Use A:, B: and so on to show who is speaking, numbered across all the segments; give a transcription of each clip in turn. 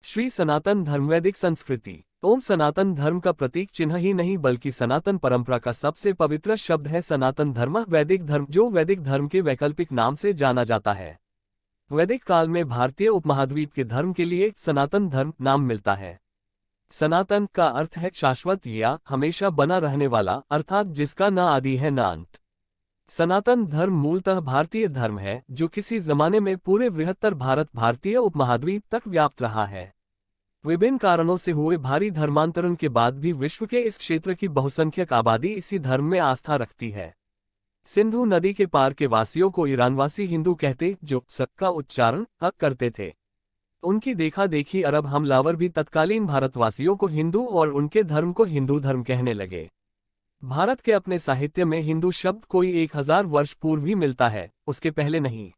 A: श्री सनातन धर्म वैदिक संस्कृति। ओम सनातन धर्म का प्रतीक चिन्ह ही नहीं बल्कि सनातन परंपरा का सबसे पवित्र शब्द है। सनातन धर्म वैदिक धर्म, जो वैदिक धर्म के वैकल्पिक नाम से जाना जाता है। वैदिक काल में भारतीय उपमहाद्वीप के धर्म के लिए सनातन धर्म नाम मिलता है। सनातन का अर्थ है शाश्वत या हमेशा बना रहने वाला, अर्थात जिसका न आदि है न अंत। सनातन धर्म मूलतः भारतीय धर्म है जो किसी जमाने में पूरे बृहत्तर भारतीय उपमहाद्वीप तक व्याप्त रहा है। विभिन्न कारणों से हुए भारी धर्मांतरण के बाद भी विश्व के इस क्षेत्र की बहुसंख्यक आबादी इसी धर्म में आस्था रखती है। सिंधु नदी के पार के वासियों को ईरानवासी हिंदू कहते, जो स का उच्चारण हक करते थे। उनकी देखा देखी अरब हमलावर भी तत्कालीन भारतवासियों को हिंदू और उनके धर्म को हिंदू धर्म कहने लगे। भारत के अपने साहित्य में हिंदू शब्द कोई 1000 वर्ष पूर्व ही मिलता है, उसके पहले नहीं।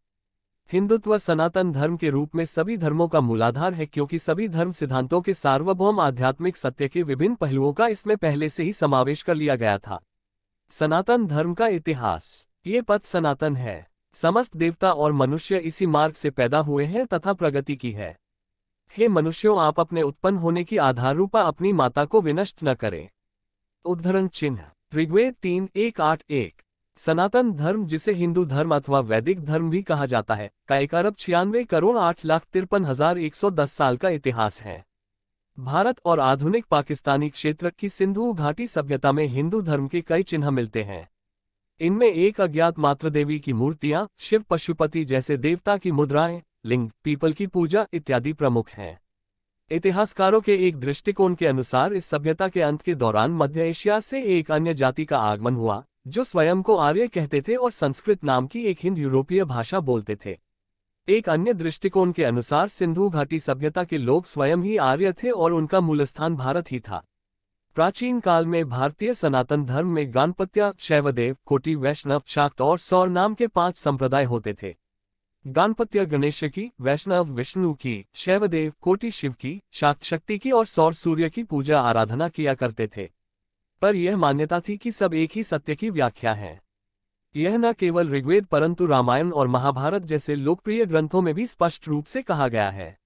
A: हिंदुत्व सनातन धर्म के रूप में सभी धर्मों का मूलाधार है, क्योंकि सभी धर्म सिद्धांतों के सार्वभौम आध्यात्मिक सत्य के विभिन्न पहलुओं का इसमें पहले से ही समावेश कर लिया गया था। सनातन धर्म का इतिहास। ये पथ सनातन है। समस्त देवता और मनुष्य इसी मार्ग से पैदा हुए हैं तथा प्रगति की है। हे मनुष्यों, आप अपने उत्पन्न होने की आधाररूपा अपनी माता को विनष्ट न करें। उद्धरण चिन्ह ऋग्वेद 3:1-8-1। सनातन धर्म, जिसे हिंदू धर्म अथवा वैदिक धर्म भी कहा जाता है, का 1,96,08,53,110 साल का इतिहास है। भारत और आधुनिक पाकिस्तानी क्षेत्र की सिंधु घाटी सभ्यता में हिंदू धर्म के कई चिन्ह मिलते हैं। इनमें एक अज्ञात मात्र देवी की मूर्तियां, शिव पशुपति जैसे देवता की मुद्राएं, लिंग, पीपल की पूजा इत्यादि प्रमुख हैं। इतिहासकारों के एक दृष्टिकोण के अनुसार इस सभ्यता के अंत के दौरान मध्य एशिया से एक अन्य जाति का आगमन हुआ, जो स्वयं को आर्य कहते थे और संस्कृत नाम की एक हिंद यूरोपीय भाषा बोलते थे। एक अन्य दृष्टिकोण के अनुसार सिंधु घाटी सभ्यता के लोग स्वयं ही आर्य थे और उनका मूलस्थान भारत ही था। प्राचीन काल में भारतीय सनातन धर्म में गाणपत्य, शैवदेव, कोटि, वैष्णव, शाक्त और सौर नाम के 5 संप्रदाय होते थे। गाणपत्य गणेश की, वैष्णव विष्णु की, शैवदेव कोटि शिव की, शाक्त शक्ति की और सौर सूर्य की पूजा आराधना किया करते थे। पर यह मान्यता थी कि सब एक ही सत्य की व्याख्या है। यह न केवल ऋग्वेद परंतु रामायण और महाभारत जैसे लोकप्रिय ग्रंथों में भी स्पष्ट रूप से कहा गया है।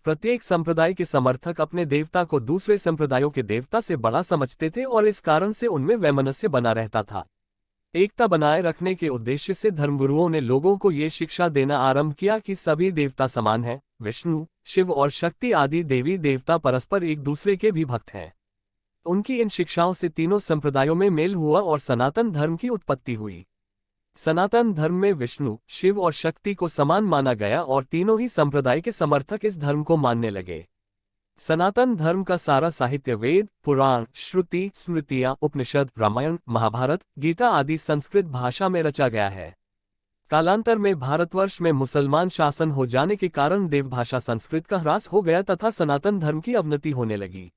A: प्रत्येक संप्रदाय के समर्थक अपने देवता को दूसरे संप्रदायों के देवता से बड़ा समझते थे और इस कारण से उनमें वैमनस्य बना रहता था। एकता बनाए रखने के उद्देश्य से धर्मगुरुओं ने लोगों को ये शिक्षा देना आरंभ किया कि सभी देवता समान हैं। विष्णु, शिव और शक्ति आदि देवी देवता परस्पर एक दूसरे के भी भक्त हैं। उनकी इन शिक्षाओं से तीनों संप्रदायों में मेल हुआ और सनातन धर्म की उत्पत्ति हुई। सनातन धर्म में विष्णु, शिव और शक्ति को समान माना गया और तीनों ही संप्रदाय के समर्थक इस धर्म को मानने लगे। सनातन धर्म का सारा साहित्य वेद, पुराण, श्रुति, स्मृतियां, उपनिषद, रामायण, महाभारत, गीता आदि संस्कृत भाषा में रचा गया है। कालांतर में भारतवर्ष में मुसलमान शासन हो जाने के कारण देवभाषा संस्कृत का ह्रास हो गया तथा सनातन धर्म की अवनति होने लगी।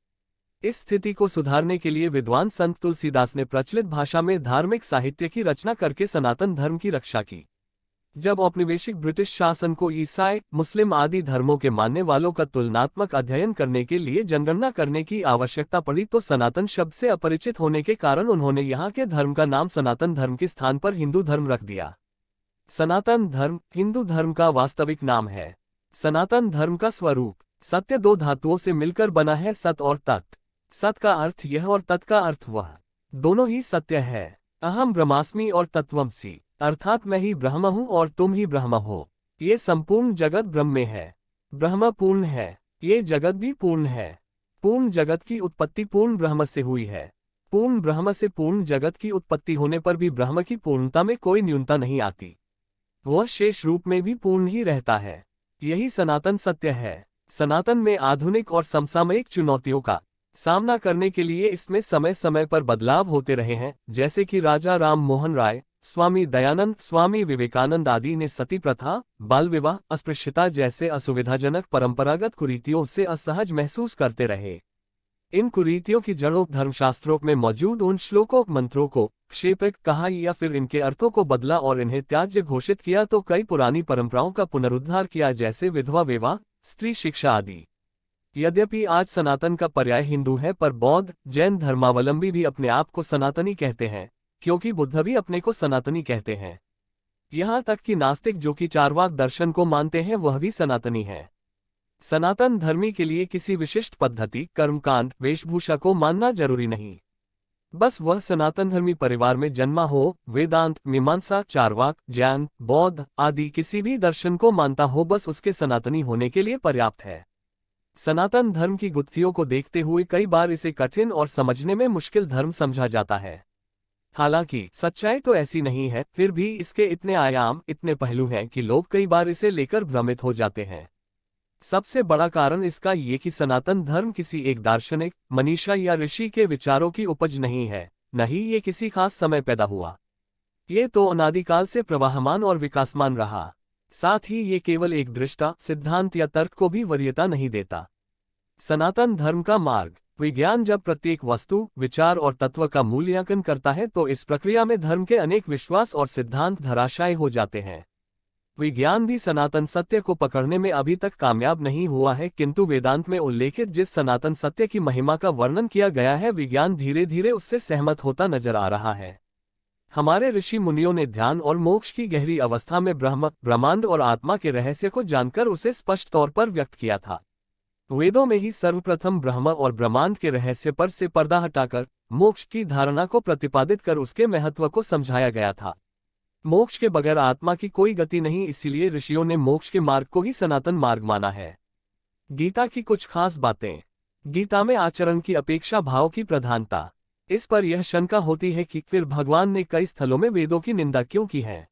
A: इस स्थिति को सुधारने के लिए विद्वान संत तुलसीदास ने प्रचलित भाषा में धार्मिक साहित्य की रचना करके सनातन धर्म की रक्षा की। जब औपनिवेशिक ब्रिटिश शासन को ईसाई, मुस्लिम आदि धर्मों के मानने वालों का तुलनात्मक अध्ययन करने के लिए जनगणना करने की आवश्यकता पड़ी तो सनातन शब्द से अपरिचित होने के कारण उन्होंने यहाँ के धर्म का नाम सनातन धर्म के स्थान पर हिंदू धर्म रख दिया। सनातन धर्म हिंदू धर्म का वास्तविक नाम है। सनातन धर्म का स्वरूप सत्य 2 धातुओं से मिलकर बना है, सत और तत्। सत का अर्थ यह और तत् का अर्थ वह, दोनों ही सत्य है। अहम ब्रह्मास्मि और तत्त्वमसि, अर्थात मैं ही ब्रह्म हूँ और तुम ही ब्रह्म हो। ये संपूर्ण जगत ब्रह्म में है। ब्रह्म पूर्ण है, ये जगत भी पूर्ण है। पूर्ण जगत की उत्पत्ति पूर्ण ब्रह्म से हुई है। पूर्ण ब्रह्म से पूर्ण जगत की उत्पत्ति होने पर भी ब्रह्म की पूर्णता में कोई न्यूनता नहीं आती। वह शेष रूप में भी पूर्ण ही रहता है। यही सनातन सत्य है। सनातन में आधुनिक और समसामयिक चुनौतियों का सामना करने के लिए इसमें समय समय पर बदलाव होते रहे हैं, जैसे कि राजा राम मोहन राय, स्वामी दयानंद, स्वामी विवेकानंद आदि ने सती प्रथा, बाल विवाह, अस्पृश्यता जैसे असुविधाजनक परंपरागत कुरीतियों से असहज महसूस करते रहे। इन कुरीतियों की जड़ों धर्मशास्त्रों में मौजूद उन श्लोकों, मंत्रों को क्षेपित कहा या फिर इनके अर्थों को बदला और इन्हें त्याज्य घोषित किया तो कई पुरानी परंपराओं का पुनरुद्धार किया, जैसे विधवा विवाह, स्त्री शिक्षा आदि। यद्यपि आज सनातन का पर्याय हिंदू है, पर बौद्ध, जैन धर्मावलंबी भी अपने आप को सनातनी कहते हैं, क्योंकि बुद्ध भी अपने को सनातनी कहते हैं। यहाँ तक कि नास्तिक, जो कि चारवाक दर्शन को मानते हैं, वह भी सनातनी है। सनातन धर्मी के लिए किसी विशिष्ट पद्धति, कर्मकांड, वेशभूषा को मानना जरूरी नहीं। बस वह सनातन धर्मी परिवार में जन्मा हो, वेदांत, मीमांसा, चारवाक, जैन, बौद्ध आदि किसी भी दर्शन को मानता हो, बस उसके सनातनी होने के लिए पर्याप्त है। सनातन धर्म की गुत्थियों को देखते हुए कई बार इसे कठिन और समझने में मुश्किल धर्म समझा जाता है। हालांकि सच्चाई तो ऐसी नहीं है, फिर भी इसके इतने आयाम, इतने पहलू हैं कि लोग कई बार इसे लेकर भ्रमित हो जाते हैं। सबसे बड़ा कारण इसका ये कि सनातन धर्म किसी एक दार्शनिक, मनीषा या ऋषि के विचारों की उपज नहीं है, न ही ये किसी खास समय पैदा हुआ। ये तो अनादिकाल से प्रवाहमान और विकासमान रहा। साथ ही ये केवल एक दृष्टा, सिद्धांत या तर्क को भी वरीयता नहीं देता। सनातन धर्म का मार्ग। विज्ञान जब प्रत्येक वस्तु, विचार और तत्व का मूल्यांकन करता है तो इस प्रक्रिया में धर्म के अनेक विश्वास और सिद्धांत धराशायी हो जाते हैं। विज्ञान भी सनातन सत्य को पकड़ने में अभी तक कामयाब नहीं हुआ है, किंतु वेदांत में उल्लेखित जिस सनातन सत्य की महिमा का वर्णन किया गया है, विज्ञान धीरे धीरे उससे सहमत होता नजर आ रहा है। हमारे ऋषि मुनियों ने ध्यान और मोक्ष की गहरी अवस्था में ब्रह्म, ब्रह्मांड और आत्मा के रहस्य को जानकर उसे स्पष्ट तौर पर व्यक्त किया था। वेदों में ही सर्वप्रथम ब्रह्म और ब्रह्मांड के रहस्य पर से पर्दा हटाकर मोक्ष की धारणा को प्रतिपादित कर उसके महत्व को समझाया गया था। मोक्ष के बगैर आत्मा की कोई गति नहीं, इसीलिए ऋषियों ने मोक्ष के मार्ग को ही सनातन मार्ग माना है। गीता की कुछ खास बातें। गीता में आचरण की अपेक्षा भाव की प्रधानता। इस पर यह शंका होती है कि फिर भगवान ने कई स्थलों में वेदों की निंदा क्यों की है।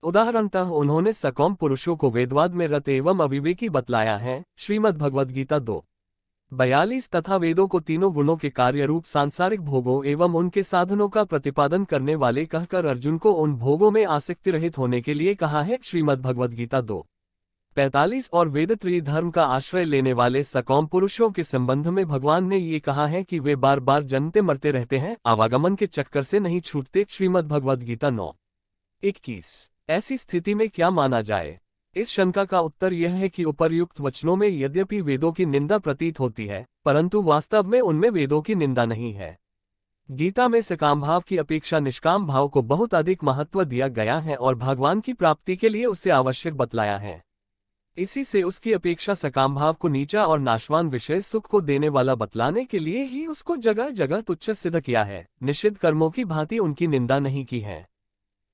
A: उदाहरणतः उन्होंने सकौम पुरुषों को वेदवाद में रत एवं अविवेकी बतलाया है, श्रीमद् भगवद गीता 2:42, तथा वेदों को तीनों गुणों के कार्य रूप सांसारिक भोगों एवं उनके साधनों का प्रतिपादन करने वाले कहकर अर्जुन को उन भोगों में आसक्ति रहित होने के लिए कहा है, श्रीमद् भगवद गीता 2:45। और वेदत्रयी धर्म का आश्रय लेने वाले सकौम पुरुषों के संबंध में भगवान ने ये कहा है कि वे बार बार जन्मते मरते रहते हैं, आवागमन के चक्कर से नहीं छूटते, श्रीमद् भगवद गीता 9:21। ऐसी स्थिति में क्या माना जाए? इस शंका का उत्तर यह है कि उपर्युक्त वचनों में यद्यपि वेदों की निंदा प्रतीत होती है, परंतु वास्तव में उनमें वेदों की निंदा नहीं है। गीता में सकाम भाव की अपेक्षा निष्काम भाव को बहुत अधिक महत्व दिया गया है और भगवान की प्राप्ति के लिए उसे आवश्यक बतलाया है। इसी से उसकी अपेक्षा सकाम भाव को नीचा और नाशवान विषय सुख को देने वाला बतलाने के लिए ही उसको जगह जगह तुच्छ सिद्ध किया है, निषिद्ध कर्मों की भांति उनकी निंदा नहीं की है।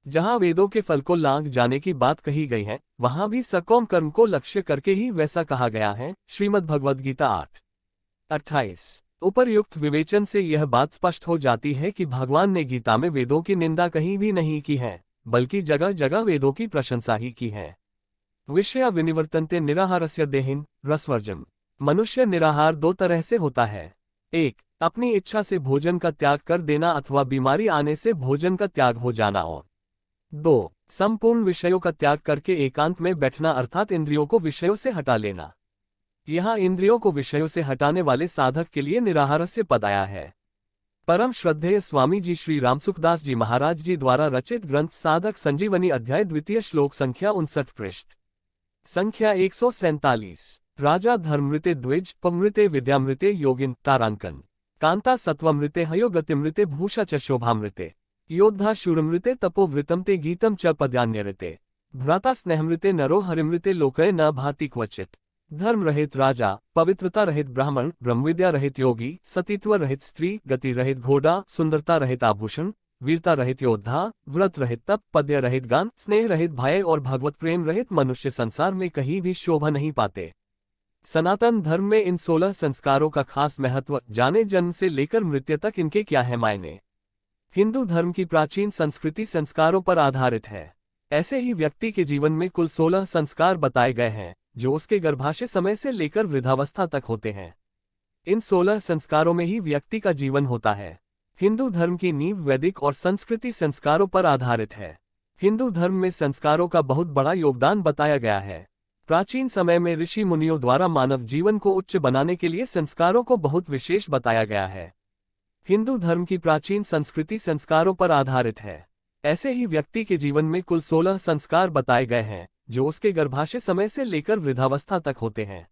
A: जहां वेदों के फल को लांघ जाने की बात कही गई है, वहां भी सकौम कर्म को लक्ष्य करके ही वैसा कहा गया है, श्रीमद् भगवद गीता 8:28। उपर्युक्त विवेचन से यह बात स्पष्ट हो जाती है कि भगवान ने गीता में वेदों की निंदा कहीं भी नहीं की है, बल्कि जगह जगह वेदों की प्रशंसा ही की है। विषया विनिवर्तन्ते निराहारस्य देहिन रसवर्जम। मनुष्य निराहार दो तरह से होता है। 1. अपनी इच्छा से भोजन का त्याग कर देना अथवा बीमारी आने से भोजन का त्याग हो जाना, और 2. संपूर्ण विषयों का त्याग करके एकांत में बैठना अर्थात इंद्रियों को विषयों से हटा लेना। यहाँ इंद्रियों को विषयों से हटाने वाले साधक के लिए निराहारस्य पद आया है। परम श्रद्धेय स्वामी जी श्री रामसुखदास जी महाराज जी द्वारा रचित ग्रंथ साधक संजीवनी अध्याय 2 श्लोक संख्या 59 पृष्ठ संख्या 147। राजा धर्ममृते द्विज पमृते विद्यामृते योगिन तारांकन कांता सत्वमृते हयोगतिमृते भूषा च शोभामृते योद्धा शूरमृते तपोवृतम ते गीतम च पद्यान्यृते भ्राता स्नेहमृते नरो हरिमृते लोकय न भाति क्वचित। धर्म रहित राजा, पवित्रता रहित ब्राह्मण, ब्रह्मविद्या रहित योगी, सतीत्व रहित स्त्री, गति रहित घोड़ा, सुंदरता रहित आभूषण, वीरता रहित योद्धा, व्रत रहित तप, पद्य रहित गान, स्नेह रहित भाई और भगवत प्रेम रहित मनुष्य संसार में कहीं भी शोभा नहीं पाते। सनातन धर्म में इन 16 संस्कारों का खास महत्व, जाने जन्म से लेकर मृत्यु तक इनके क्या है मायने। हिंदू धर्म की प्राचीन संस्कृति संस्कारों पर आधारित है। ऐसे ही व्यक्ति के जीवन में कुल 16 संस्कार बताए गए हैं, जो उसके गर्भाशय समय से लेकर वृद्धावस्था तक होते हैं। इन 16 संस्कारों में ही व्यक्ति का जीवन होता है। हिंदू धर्म की नींव वैदिक और संस्कृति संस्कारों पर आधारित है। हिंदू धर्म में संस्कारों का बहुत बड़ा योगदान बताया गया है। प्राचीन समय में ऋषि मुनियों द्वारा मानव जीवन को उच्च बनाने के लिए संस्कारों को बहुत विशेष बताया गया है। हिंदू धर्म की प्राचीन संस्कृति संस्कारों पर आधारित है। ऐसे ही व्यक्ति के जीवन में कुल 16 संस्कार बताए गए हैं, जो उसके गर्भाशय समय से लेकर वृद्धावस्था तक होते हैं।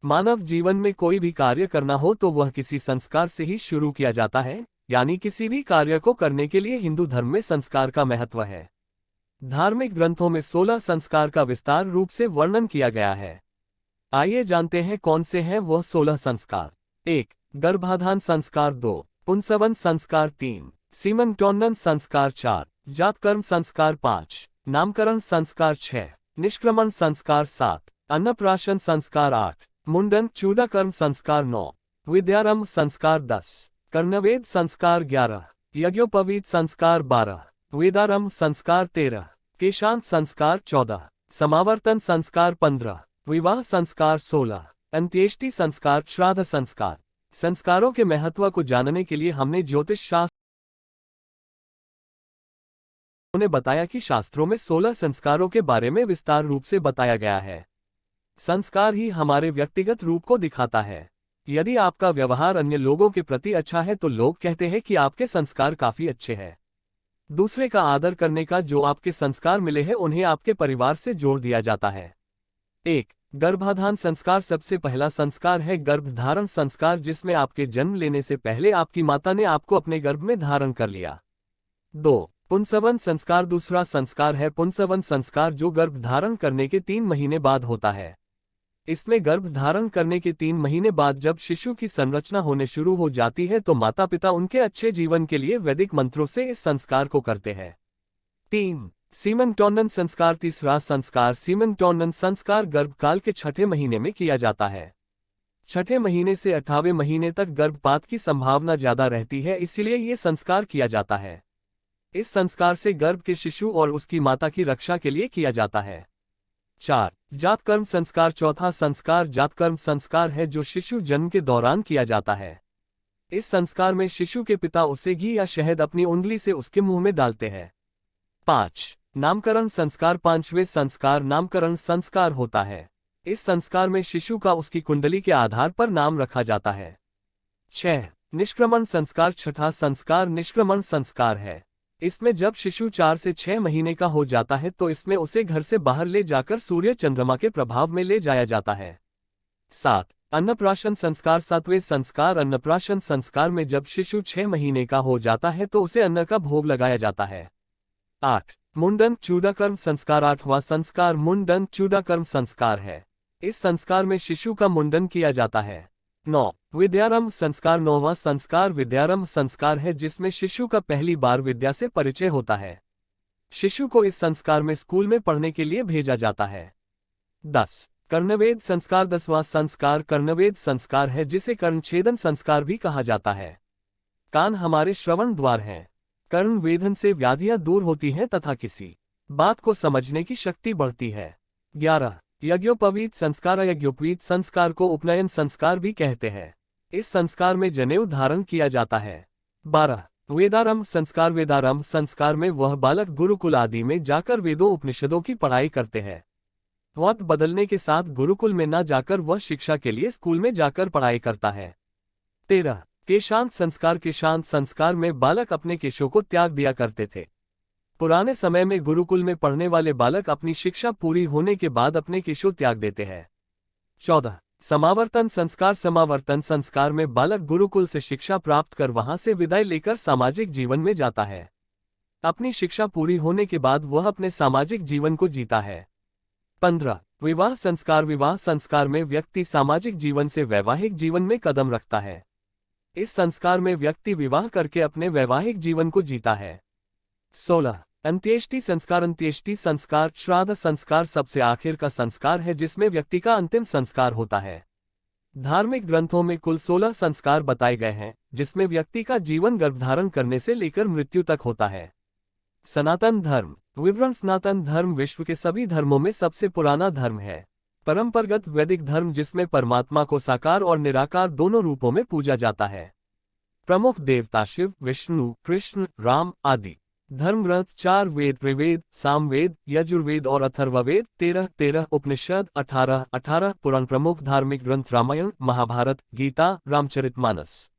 A: मानव जीवन में कोई भी कार्य करना हो तो वह किसी संस्कार से ही शुरू किया जाता है, यानी किसी भी कार्य को करने के लिए हिंदू धर्म में संस्कार का महत्व है। धार्मिक ग्रंथों में 16 संस्कार का विस्तार रूप से वर्णन किया गया है। आइए जानते हैं कौन से हैं वह 16 संस्कार। 1. गर्भाधान संस्कार। 2. पुंसवन संस्कार। 3. सीमंटोन्नन संस्कार। 4. जातकर्म संस्कार। 5. नामकरण संस्कार। 6. निष्क्रमण संस्कार। 7. अन्नप्राशन संस्कार। 8. मुंडन चूडाकर्म संस्कार। 9. विद्यारंभ संस्कार। 10. कर्णवेद संस्कार। 11. यज्ञोपवीत संस्कार। 12. वेदारंभ संस्कार। 13. केशांत संस्कार। 14. समावर्तन संस्कार। 15. विवाह संस्कार। 16. अंत्येष्टि संस्कार। श्राद्ध संस्कार। संस्कारों के महत्व को जानने के लिए हमने ज्योतिष शास्त्र ने बताया कि शास्त्रों में 16 संस्कारों के बारे में विस्तार रूप से बताया गया है। संस्कार ही हमारे व्यक्तिगत रूप को दिखाता है। यदि आपका व्यवहार अन्य लोगों के प्रति अच्छा है तो लोग कहते हैं कि आपके संस्कार काफी अच्छे हैं। दूसरे का आदर करने का जो आपके संस्कार मिले हैं उन्हें आपके परिवार से जोड़ दिया जाता है। 1. गर्भाधान संस्कार। सबसे पहला संस्कार है गर्भधारण संस्कार, जिसमें आपके जन्म लेने से पहले आपकी माता ने आपको अपने गर्भ में धारण कर लिया। 2. पुंसवन संस्कार। दूसरा संस्कार है पुंसवन संस्कार, जो गर्भधारण करने के 3 महीने बाद होता है। इसमें गर्भधारण करने के 3 महीने बाद जब शिशु की संरचना होने शुरू हो जाती है तो माता पिता उनके अच्छे जीवन के लिए वैदिक मंत्रों से इस संस्कार को करते हैं। 3. सीमंटोन्नन संस्कार। तीसरा संस्कार सीमंटोन्नन संस्कार गर्भकाल के 6ठे महीने में किया जाता है। 6ठे महीने से 8वें महीने तक गर्भपात की संभावना ज्यादा रहती है, इसीलिए ये संस्कार किया जाता है। इस संस्कार से गर्भ के शिशु और उसकी माता की रक्षा के लिए किया जाता है। 4. जातकर्म संस्कार। चौथा संस्कार जातकर्म संस्कार है, जो शिशु जन्म के दौरान किया जाता है। इस संस्कार में शिशु के पिता उसे घी या शहद अपनी उंगली से उसके मुंह में डालते हैं। 5. नामकरण संस्कार। 5वें संस्कार नामकरण संस्कार होता है। इस संस्कार में शिशु का उसकी कुंडली के आधार पर नाम रखा जाता है। 6. निष्क्रमण संस्कार। छठा संस्कार निष्क्रमण संस्कार है। इसमें जब शिशु 4 से 6 महीने का हो जाता है तो इसमें उसे घर से बाहर ले जाकर सूर्य चंद्रमा के प्रभाव में ले जाया जाता है। 7. अन्नप्राशन संस्कार। 7वें संस्कार अन्नप्राशन संस्कार में जब शिशु 6 महीने का हो जाता है तो उसे अन्न का भोग लगाया जाता है। 8. मुंडन चूडाकर्म संस्कार। 8वां संस्कार मुंडन चूडाकर्म संस्कार है। इस संस्कार में शिशु का मुंडन किया जाता है। 9. विद्यारंभ संस्कार। 9वां संस्कार विद्यारंभ संस्कार है, जिसमें शिशु का पहली बार विद्या से परिचय होता है। शिशु को इस संस्कार में स्कूल में पढ़ने के लिए भेजा जाता है। 10. कर्णवेद संस्कार। 10वां संस्कार कर्णवेद संस्कार है, जिसे कर्णछेदन संस्कार भी कहा जाता है। कान हमारे श्रवण द्वार हैं। कर्ण वेदन से व्याधियां दूर होती हैं तथा किसी बात को समझने की शक्ति बढ़ती है। 11. यज्ञोपवीत संस्कार। यज्ञोपवीत संस्कार को उपनयन संस्कार भी कहते हैं। इस संस्कार में जनेऊ धारण किया जाता है। 12. वेदारंभ संस्कार। वेदारंभ संस्कार में वह बालक गुरुकुल आदि में जाकर वेदों उपनिषदों की पढ़ाई करते हैं। वक्त बदलने के साथ गुरुकुल में न जाकर वह शिक्षा के लिए स्कूल में जाकर पढ़ाई करता है। 13. केशांत संस्कार। केशांत संस्कार में बालक अपने केशों को त्याग दिया करते थे। पुराने समय में गुरुकुल में पढ़ने वाले बालक अपनी शिक्षा पूरी होने के बाद अपने केशों त्याग देते हैं। 14. समावर्तन संस्कार। समावर्तन संस्कार में बालक गुरुकुल से शिक्षा प्राप्त कर वहां से विदाई लेकर सामाजिक जीवन में जाता है। अपनी शिक्षा पूरी होने के बाद वह अपने सामाजिक जीवन को जीता है। 15. विवाह संस्कार। विवाह संस्कार में व्यक्ति सामाजिक जीवन से वैवाहिक जीवन में कदम रखता है। इस संस्कार में व्यक्ति विवाह करके अपने वैवाहिक जीवन को जीता है। 16. अंत्येष्टि संस्कार। अंत्येष्टि संस्कार श्राद्ध संस्कार सबसे आखिर का संस्कार है, जिसमें व्यक्ति का अंतिम संस्कार होता है। धार्मिक ग्रंथों में कुल 16 संस्कार बताए गए हैं, जिसमें व्यक्ति का जीवन गर्भधारण करने से लेकर मृत्यु तक होता है। सनातन धर्म। विवरण। सनातन धर्म विश्व के सभी धर्मों में सबसे पुराना धर्म है। परंपरागत वैदिक धर्म, जिसमें परमात्मा को साकार और निराकार दोनों रूपों में पूजा जाता है। प्रमुख देवता शिव, विष्णु, कृष्ण, राम आदि। धर्म ग्रंथ 4 वेद ऋग्वेद, सामवेद, यजुर्वेद और अथर्ववेद। 13 उपनिषद। 18 पुराण। प्रमुख धार्मिक ग्रंथ रामायण, महाभारत, गीता, रामचरितमानस।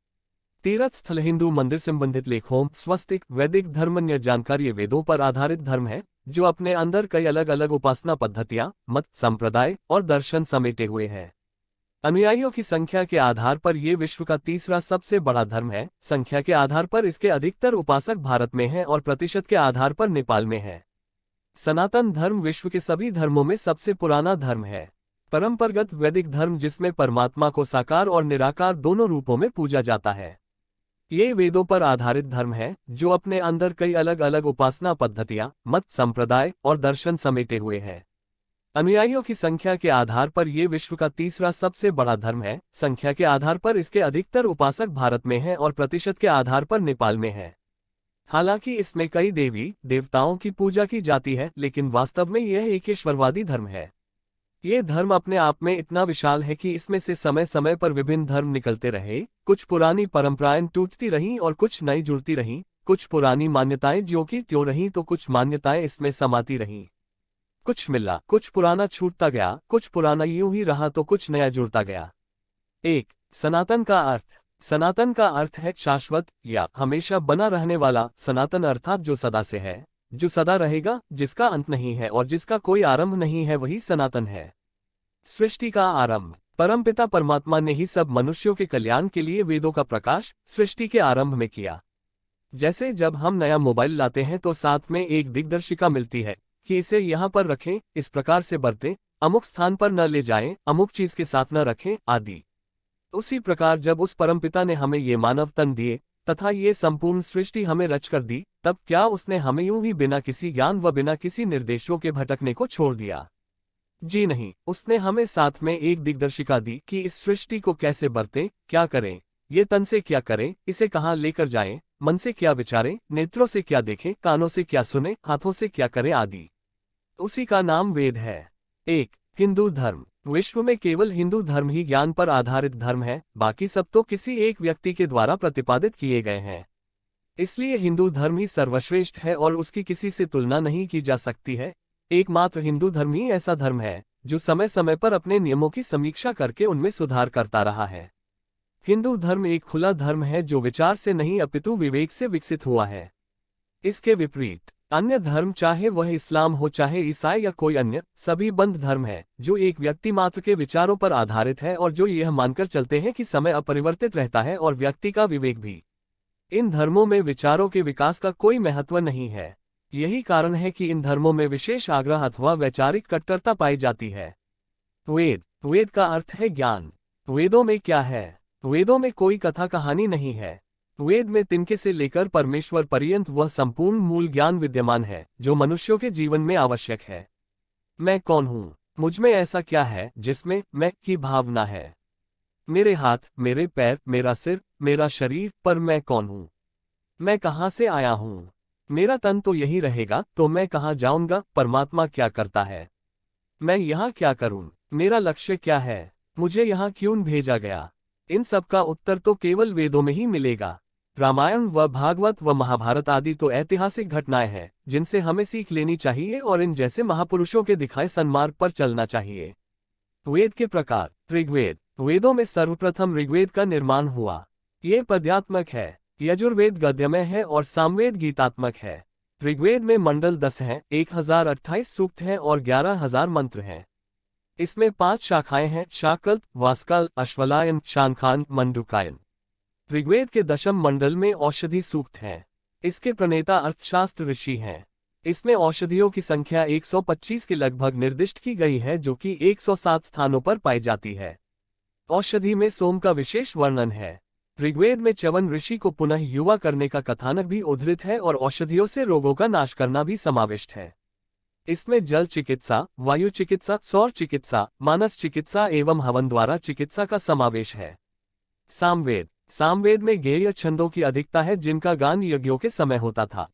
A: तीर्थ स्थल। हिंदू मंदिर संबंधित लेखों। स्वस्तिक। वैदिक धर्मन्य जानकारी। वेदों पर आधारित धर्म है, जो अपने अंदर कई अलग अलग उपासना पद्धतियां, मत, संप्रदाय और दर्शन समेटे हुए हैं। अनुयायियों की संख्या के आधार पर यह विश्व का तीसरा सबसे बड़ा धर्म है। संख्या के आधार पर इसके अधिकतर उपासक भारत में हैं और प्रतिशत के आधार पर नेपाल में है। सनातन धर्म विश्व के सभी धर्मों में सबसे पुराना धर्म है। परंपरागत वैदिक धर्म जिसमें परमात्मा को साकार और निराकार दोनों रूपों में पूजा जाता है। ये वेदों पर आधारित धर्म है जो अपने अंदर कई अलग अलग उपासना पद्धतियां, मत संप्रदाय और दर्शन समेटे हुए है। अनुयायियों की संख्या के आधार पर यह विश्व का तीसरा सबसे बड़ा धर्म है। संख्या के आधार पर इसके अधिकतर उपासक भारत में हैं और प्रतिशत के आधार पर नेपाल में है। हालांकि इसमें कई देवी देवताओं की पूजा की जाती है, लेकिन वास्तव में यह एक ईश्वरवादी धर्म है। ये धर्म अपने आप में इतना विशाल है कि इसमें से समय समय पर विभिन्न धर्म निकलते रहे। कुछ पुरानी परंपराएं टूटती रहीं और कुछ नई जुड़ती रहीं। कुछ पुरानी मान्यताएं ज्यों की त्यों रहीं तो कुछ मान्यताएं इसमें समाती रहीं। कुछ मिला, कुछ पुराना छूटता गया, कुछ पुराना यूं ही रहा तो कुछ नया जुड़ता गया। 1. सनातन का अर्थ। सनातन का अर्थ है शाश्वत या हमेशा बना रहने वाला। सनातन अर्थात जो सदा से है, जो सदा रहेगा, जिसका अंत नहीं है और जिसका कोई आरंभ नहीं है, वही सनातन है। सृष्टि का आरंभ। परमपिता परमात्मा ने ही सब मनुष्यों के कल्याण के लिए वेदों का प्रकाश सृष्टि के आरंभ में किया। जैसे जब हम नया मोबाइल लाते हैं तो साथ में एक दिग्दर्शिका मिलती है कि इसे यहाँ पर रखें, इस प्रकार से बरतें, अमुक स्थान पर न ले जाएं, अमुक चीज के साथ न रखें आदि। उसी प्रकार जब उस परमपिता ने हमें ये मानव तन दिए तथा ये संपूर्ण सृष्टि हमें रचकर दी, तब क्या उसने हमें यूं ही बिना किसी ज्ञान व बिना किसी निर्देशों के भटकने को छोड़ दिया? जी नहीं, उसने हमें साथ में एक दिग्दर्शिका दी कि इस सृष्टि को कैसे बरतें, क्या करें, ये तन से क्या करें, इसे कहाँ लेकर जाएं, मन से क्या विचारें, नेत्रों से क्या देखें, कानों से क्या सुने, हाथों से क्या करें आदि। उसी का नाम वेद है। 1. हिंदू धर्म। विश्व में केवल हिंदू धर्म ही ज्ञान पर आधारित धर्म है, बाकी सब तो किसी एक व्यक्ति के द्वारा प्रतिपादित किए गए हैं। इसलिए हिंदू धर्म ही सर्वश्रेष्ठ है और उसकी किसी से तुलना नहीं की जा सकती है। एकमात्र हिंदू धर्म ही ऐसा धर्म है जो समय समय पर अपने नियमों की समीक्षा करके उनमें सुधार करता रहा है। हिंदू धर्म एक खुला धर्म है जो विचार से नहीं अपितु विवेक से विकसित हुआ है। इसके विपरीत अन्य धर्म, चाहे वह इस्लाम हो चाहे ईसाई या कोई अन्य, सभी बंद धर्म है जो एक व्यक्ति मात्र के विचारों पर आधारित है और जो यह मानकर चलते हैं कि समय अपरिवर्तित रहता है और व्यक्ति का विवेक भी। इन धर्मों में विचारों के विकास का कोई महत्व नहीं है। यही कारण है कि इन धर्मों में विशेष आग्रह अथवा वैचारिक कट्टरता पाई जाती है। वेद। वेद का अर्थ है ज्ञान। वेदों में क्या है? वेदों में कोई कथा कहानी नहीं है। वेद में तिनके से लेकर परमेश्वर पर्यंत वह संपूर्ण मूल ज्ञान विद्यमान है जो मनुष्यों के जीवन में आवश्यक है। मैं कौन हूँ? मुझमें ऐसा क्या है जिसमें मैं की भावना है? मेरे हाथ, मेरे पैर, मेरा सिर, मेरा शरीर, पर मैं कौन हूँ? मैं कहाँ से आया हूँ? मेरा तन तो यही रहेगा, तो मैं कहाँ जाऊंगा? परमात्मा क्या करता है? मैं यहाँ क्या करूँ? मेरा लक्ष्य क्या है? मुझे यहाँ क्यों भेजा गया? इन सब का उत्तर तो केवल वेदों में ही मिलेगा। रामायण व भागवत व महाभारत आदि तो ऐतिहासिक घटनाएं हैं जिनसे हमें सीख लेनी चाहिए और इन जैसे महापुरुषों के दिखाए सन्मार्ग पर चलना चाहिए। वेद के प्रकार। ऋग्वेद। वेदों में सर्वप्रथम ऋग्वेद का निर्माण हुआ। ये पद्यात्मक है। यजुर्वेद गद्यमय है और सामवेद गीतात्मक है। ऋग्वेद में मंडल 10 हैं, 1028 सूक्त हैं और 11,000 मंत्र हैं। इसमें 5 शाखाएं हैं: शाकल्प, वास्कल, अश्वलायन, शानखान, मंडूकायन। ऋग्वेद के दशम मंडल में औषधि सूक्त हैं। इसके प्रणेता अर्थशास्त्र ऋषि हैं। इसमें औषधियों की संख्या 125 के लगभग निर्दिष्ट की गई है जो कि 107 स्थानों पर पाई जाती है। औषधि में सोम का विशेष वर्णन है। ऋग्वेद में च्यवन ऋषि को पुनः युवा करने का कथानक भी उद्धृत है और औषधियों से रोगों का नाश करना भी समाविष्ट है। इसमें जल चिकित्सा, वायु चिकित्सा, सौर चिकित्सा, मानस चिकित्सा एवं हवन द्वारा चिकित्सा का समावेश है। सामवेद। सामवेद में गेय छंदों की अधिकता है जिनका गान यज्ञों के समय होता था।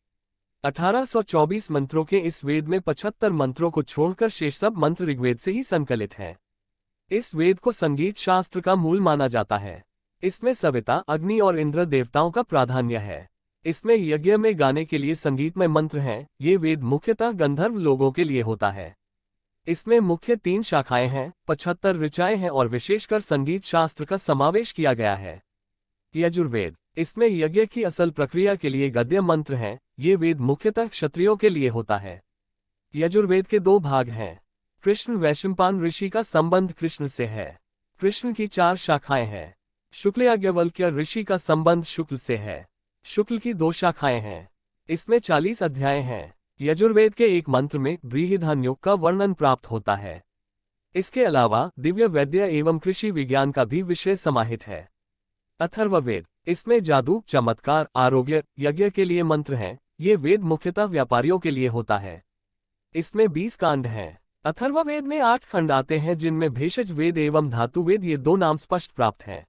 A: 1824 मंत्रों के इस वेद में 75 मंत्रों को छोड़कर शेष सब मंत्र ऋग्वेद से ही संकलित हैं। इस वेद को संगीत शास्त्र का मूल माना जाता है। इसमें सविता, अग्नि और इंद्र देवताओं का प्राधान्य है। इसमें यज्ञ में गाने के लिए संगीतमय मंत्र हैं। ये वेद मुख्यतः गंधर्व लोगों के लिए होता है। इसमें मुख्य 3 शाखाएं हैं, 75 ऋचाएं हैं और विशेषकर संगीत शास्त्र का समावेश किया गया है। यजुर्वेद। इसमें यज्ञ की असल प्रक्रिया के लिए गद्य मंत्र हैं। ये वेद मुख्यतः क्षत्रियों के लिए होता है। यजुर्वेद के 2 भाग हैं। कृष्ण वैशंपायन ऋषि का संबंध कृष्ण से है। कृष्ण की 4 शाखाएं हैं। शुक्ल याज्ञवल्क्य ऋषि का संबंध शुक्ल से है। शुक्ल की 2 शाखाएं हैं। इसमें 40 अध्याय हैं। यजुर्वेद के एक मंत्र में बृहदारण्यक का वर्णन प्राप्त होता है। इसके अलावा दिव्य वैद्य एवं कृषि विज्ञान का भी विषय समाहित है। अथर्ववेद, इसमें जादू, चमत्कार, आरोग्य, यज्ञ के लिए मंत्र हैं। ये वेद मुख्यतः व्यापारियों के लिए होता है। इसमें 20 कांड हैं। अथर्ववेद में 8 खंड आते हैं, जिनमें भेषज वेद एवं धातु वेद ये 2 नाम स्पष्ट प्राप्त हैं।